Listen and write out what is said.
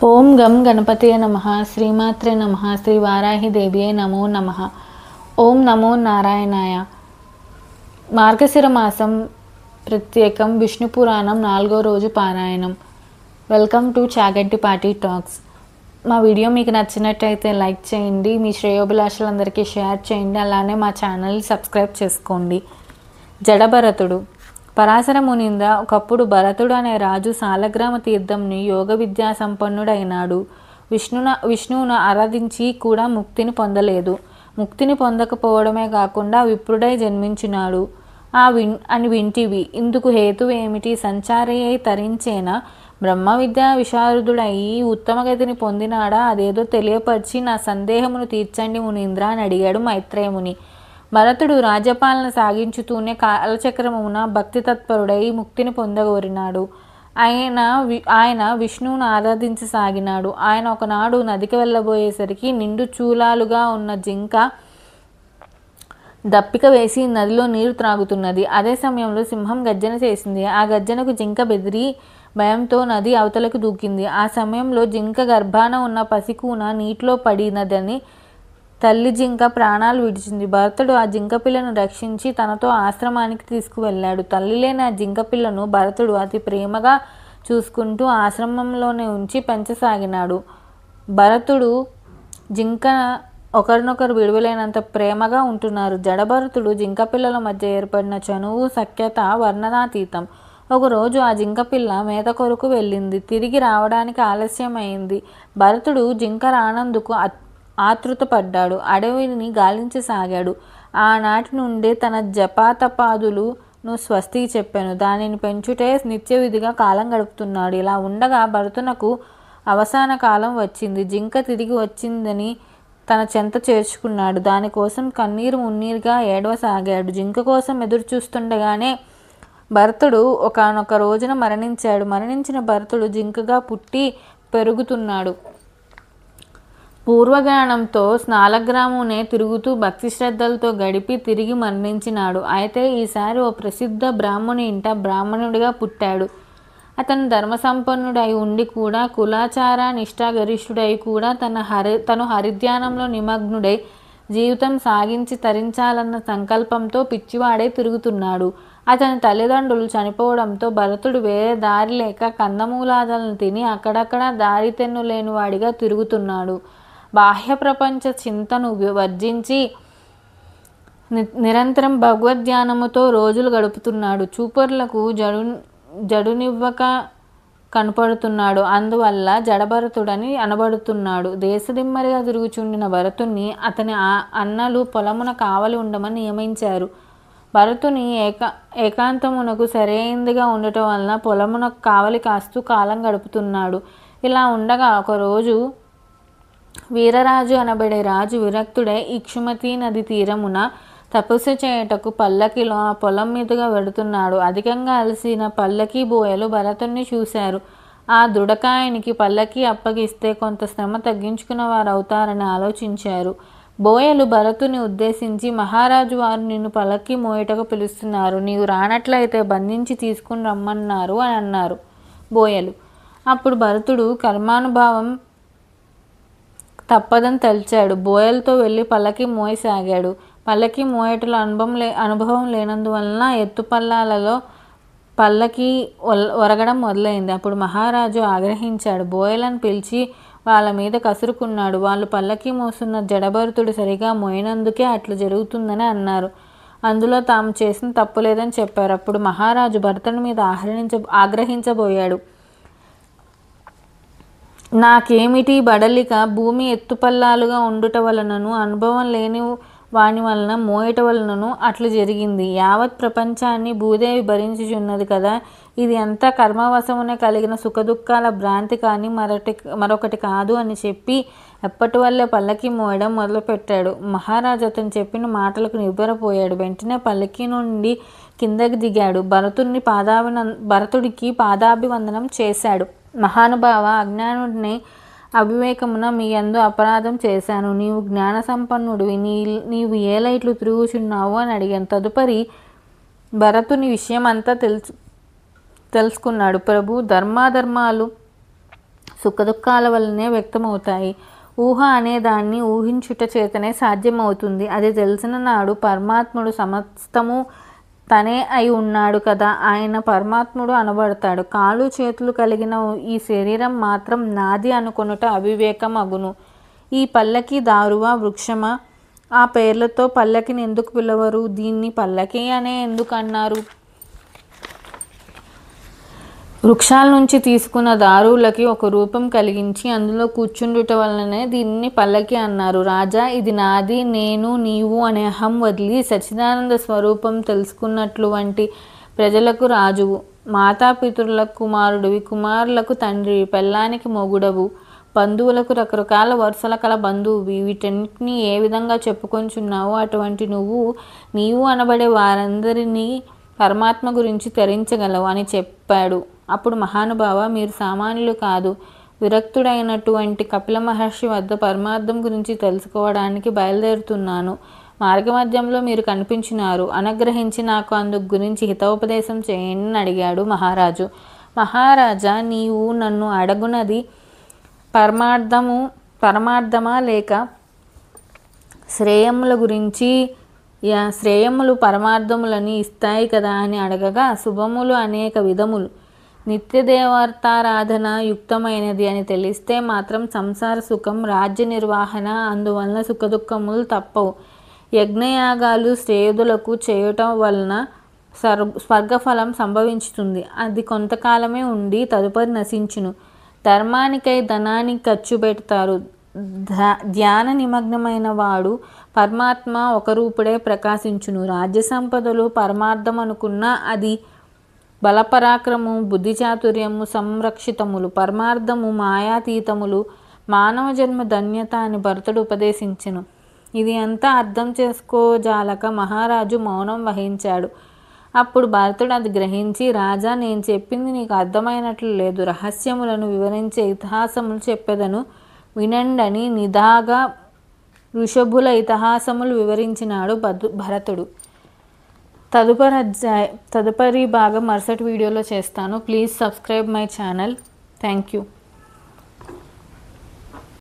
ఓం గం గణపతయ నమః శ్రీమాత్రే నమః శ్రీ వారాహిదేవ్యై నమో నమః. ఓం నమో నారాయణాయ. మార్గశిర మాసం ప్రత్యేకం విష్ణు పురాణం 4వ రోజు పారాయణం. Welcome to Chaganti party talks. మా వీడియో మీకు నచ్చినట్టయితే లైక్ చేయండి, మీ శ్రేయోభిలాషులందరికీ షేర్ చేయండి, అలానే మా ఛానల్ సబ్స్క్రైబ్ చేసుకోండి. జడభరతుడు. పరాశర మునింద ఒకప్పుడు భరతుడు అనే రాజు సాలగ్రామ తీర్థంని యోగ విద్యా సంపన్నుడైనాడు. విష్ణువును ఆరాధించి కూడా ముక్తిని పొందలేదు. ముక్తిని పొందకపోవడమే కాకుండా విప్రుడై జన్మించినాడు అని వింటివి. ఇందుకు హేతువు ఏమిటి? సంచారి అయి తరించేన బ్రహ్మ విద్యా విశారదుడయి ఉత్తమగతిని పొందినాడా? అదేదో తెలియపరిచి నా సందేహమును తీర్చండి మునీంద్ర అని అడిగాడు మైత్రేయముని. భరతుడు రాజ్యపాలన సాగించుతూనే కాలచక్రమున భక్తి తత్పరుడై ముక్తిని పొందగోరినాడు. ఆయన విష్ణువును ఆరాధించసాగినాడు. ఆయన ఒకనాడు నదికి వెళ్ళబోయేసరికి నిండు చూలాలుగా ఉన్న జింక దప్పిక వేసి నదిలో నీరు త్రాగుతున్నది. అదే సమయంలో సింహం గర్జన చేసింది. ఆ గర్జనకు జింక బెదిరి భయంతో నది అవతలకు దూకింది. ఆ సమయంలో జింక గర్భాన ఉన్న పసికూన నీటిలో పడినదని తల్లి జింక ప్రాణాలు విడిచింది. భరతుడు ఆ జింక పిల్లను రక్షించి తనతో ఆశ్రమానికి తీసుకువెళ్ళాడు. తల్లి లేని ఆ జింక పిల్లను భరతుడు అతి ప్రేమగా చూసుకుంటూ ఆశ్రమంలోనే ఉంచి పెంచసాగినాడు. భరతుడు జింక ఒకరినొకరు విడువలేనంత ప్రేమగా ఉంటున్నారు. జడభరతుడు జింక పిల్లల మధ్య ఏర్పడిన చనువు సఖ్యత వర్ణనాతీతం. ఒకరోజు ఆ జింక పిల్ల మేత కొరకు వెళ్ళింది. తిరిగి రావడానికి ఆలస్యమైంది. భరతుడు జింక రానందుకు ఆతృతపడ్డాడు. అడవిని గాలించసాగాడు. ఆనాటి నుండి తన జపాతపాదులను స్వస్తి చెప్పాను. దానిని పెంచుటే నిత్యవిధిగా కాలం గడుపుతున్నాడు. ఇలా ఉండగా భరతునకు అవసాన కాలం వచ్చింది. జింక తిరిగి వచ్చిందని తన చెంత చేర్చుకున్నాడు. దానికోసం కన్నీరు మున్నీరుగా ఏడవసాగాడు. జింక కోసం ఎదురు చూస్తుండగానే భరతుడు ఒకానొక రోజున మరణించాడు. మరణించిన భరతుడు జింకగా పుట్టి పెరుగుతున్నాడు. పూర్వజ్ఞానంతో స్నాలగ్రామునే తిరుగుతూ భక్తి శ్రద్ధలతో గడిపి తిరిగి మరణించినాడు. అయితే ఈసారి ఓ ప్రసిద్ధ బ్రాహ్మణి ఇంట బ్రాహ్మణుడిగా పుట్టాడు. అతను ధర్మసంపన్నుడై ఉండి కూడా కులాచార నిష్ఠాగరిష్ఠుడై కూడా తను హరిధ్యానంలో నిమగ్నుడై జీవితం సాగించి తరించాలన్న సంకల్పంతో పిచ్చివాడై తిరుగుతున్నాడు. అతని తల్లిదండ్రులు చనిపోవడంతో భరతుడు వేరే దారి లేక కందమూలాలను తిని అక్కడక్కడ దారి తెన్ను లేనివాడిగా తిరుగుతున్నాడు. బాహ్య ప్రపంచ చింతను వర్జించి నిరంతరం భగవద్ధ్యానముతో రోజులు గడుపుతున్నాడు. చూపరులకు జడునివ్వక కనపడుతున్నాడు. అందువల్ల జడభరతుడని అనబడుతున్నాడు. దేశదిమ్మరిగా తిరుగుచుండిన భరతుణ్ణి అతని అన్నలు పొలమున కావలి ఉండమని నియమించారు. భరతుని ఏకాంతమునకు సరైనదిగా ఉండటం వలన పొలమున కావలి కాస్తూ కాలం గడుపుతున్నాడు. ఇలా ఉండగా ఒకరోజు వీరరాజు అనబడే రాజు విరక్తుడై ఇక్షుమతి నది తీరమున తపస్సు చేయుటకు పల్లకిలో ఆ పొలం మీదుగా వెడుతున్నాడు. అధికంగా అలసిన పల్లకి బోయలు భరతుణ్ణి చూశారు. ఆ దృఢకాయానికి పల్లకి అప్పగిస్తే కొంత శ్రమ తగ్గించుకున్న వారు అవుతారని ఆలోచించారు. బోయలు భరతుని ఉద్దేశించి, మహారాజు వారు నిన్ను పల్లకి మోయటకు పిలుస్తున్నారు, నీవు రానట్లయితే బంధించి తీసుకుని రమ్మన్నారు అని అన్నారు బోయలు. అప్పుడు భరతుడు కర్మానుభావం తప్పదని తలిచాడు. బోయలతో వెళ్ళి పల్లకి మోయసాగాడు. పల్లకి మోయటలో అనుభవం లేనందువలన ఎత్తుపల్లాలలో పల్లకి ఒరగడం మొదలైంది. అప్పుడు మహారాజు ఆగ్రహించాడు. బోయలను పిలిచి వాళ్ళ మీద కసురుకున్నాడు. వాళ్ళు పల్లకి మోస్తున్న జడభరతుడు సరిగా మోయినందుకే అట్లు జరుగుతుందని అన్నారు. అందులో తాము చేసిన తప్పులేదని చెప్పారు. అప్పుడు మహారాజు భరతుడి మీద ఆగ్రహించబోయాడు. నాకేమిటి బడలిక? భూమి ఎత్తుపల్లాలుగా ఉండుట వలనను అనుభవం లేని వాని వలన మోయట వలనను అట్లు జరిగింది. యావత్ ప్రపంచాన్ని భూదేవి భరించుచున్నది కదా. ఇది అంతా కర్మవశమునే కలిగిన సుఖదుఖాల భ్రాంతి కానీ మరొకటి కాదు అని చెప్పి ఎప్పటి వల్లే పల్లకి మోయడం మొదలుపెట్టాడు. మహారాజు అతను చెప్పిన మాటలకు నివ్వెరపోయాడు. వెంటనే పల్లకి నుండి కిందకి దిగాడు. భరతుడికి పాదాభివందనం చేశాడు. మహానుభావ, అజ్ఞానుడిని అవివేకమున మీ యందు అపరాధం చేశాను. నీవు జ్ఞాన సంపన్నుడివి, నీవు ఏలా ఇట్లు తిరుగుచున్నావు అని అడిగాను. తదుపరి భరతుని విషయం అంతా తెలుసుకున్నాడు. ప్రభు, ధర్మాధర్మాలు సుఖదుఖాల వల్లనే వ్యక్తమవుతాయి. ఊహ అనేదాన్ని ఊహించుట చేతనే సాధ్యమవుతుంది. అది తెలిసిన నాడు పరమాత్ముడు సమస్తము తనే అయి ఉన్నాడు కదా, ఆయన పరమాత్ముడు అనబడతాడు. కాళ్ళు చేతులు కలిగిన ఈ శరీరం మాత్రం నాది అనుకొనుట అవివేకం అగును. ఈ పల్లకి దారువా వృక్షమా? ఆ పేర్లతో పల్లకిని ఎందుకు పిలవరు? దీన్ని పల్లకి అనే ఎందుకు అన్నారు? వృక్షాల నుంచి తీసుకున్న దారువులకి ఒక రూపం కలిగించి అందులో కూర్చుండుట వలనే దీన్ని పల్లకి అన్నారు. రాజా, ఇది నాది, నేను, నీవు అనే అహం వదిలి సచ్చిదానంద స్వరూపం తెలుసుకున్నట్లు వంటి ప్రజలకు రాజువు, మాతాపితరులకు కుమారుడివి, కుమారులకు తండ్రివి, పెళ్ళానికి మొగుడవు, బంధువులకు రకరకాల వరుసల కల బంధువువి. వీటన్నిటినీ ఏ విధంగా చెప్పుకొంచున్నావో అటువంటి నీవు అనబడే వారందరినీ పరమాత్మ గురించి తరించగలవు అని చెప్పాడు. అప్పుడు మహానుభావ, మీరు సామాన్యులు కాదు, విరక్తుడైనటువంటి కపిల మహర్షి వద్ద పరమార్థం గురించి తెలుసుకోవడానికి బయలుదేరుతున్నాను. మార్గమధ్యంలో మీరు కనిపించినారు. అనుగ్రహించి నాకు అందుకు గురించి హితోపదేశం చేయండి అని అడిగాడు మహారాజు. మహారాజా, నీవు నన్ను అడగునది పరమార్థమా లేక శ్రేయముల గురించి? శ్రేయములు పరమార్థములని ఇస్తాయి కదా అని అడగగా, శుభములు అనేక విధములు, నిత్యదేవతారాధన యుక్తమైనది అని తెలిస్తే మాత్రం సంసార సుఖం, రాజ్య నిర్వహణ, అందువలన సుఖదుఖములు తప్పవు. యజ్ఞయాగాలు శ్రేయుదులకు చేయటం వలన స్వర్గఫలం సంభవించుతుంది. అది కొంతకాలమే ఉండి తదుపరి నశించును. ధర్మానికై ధనాన్ని ఖర్చు పెడతారు. ధ్యాన నిమగ్నమైన వాడు పరమాత్మ ఒక రూపుడే ప్రకాశించును. రాజ్య సంపదలు పరమార్థం అనుకున్నా అది బలపరాక్రమము, బుద్ధిచాతుర్యము సంరక్షితములు, పరమార్థము మాయాతీతములు, మానవ జన్మ ధన్యత అని భరతుడు ఉపదేశించెను. ఇది అంతా అర్థం చేసుకోజాలక మహారాజు మౌనం వహించాడు. అప్పుడు భరతుడు అది గ్రహించి, రాజా, నేను చెప్పింది నీకు అర్థమైనట్లు లేదు. రహస్యములను వివరించే ఇతిహాసములు చెప్పెదను, వినండని నిదాగా ఋషభుల ఇతిహాసములు వివరించినాడు భరతుడు. తదుపరి భాగం మరుసటి వీడియోలో చేస్తాను. Please subscribe my channel. Thank you.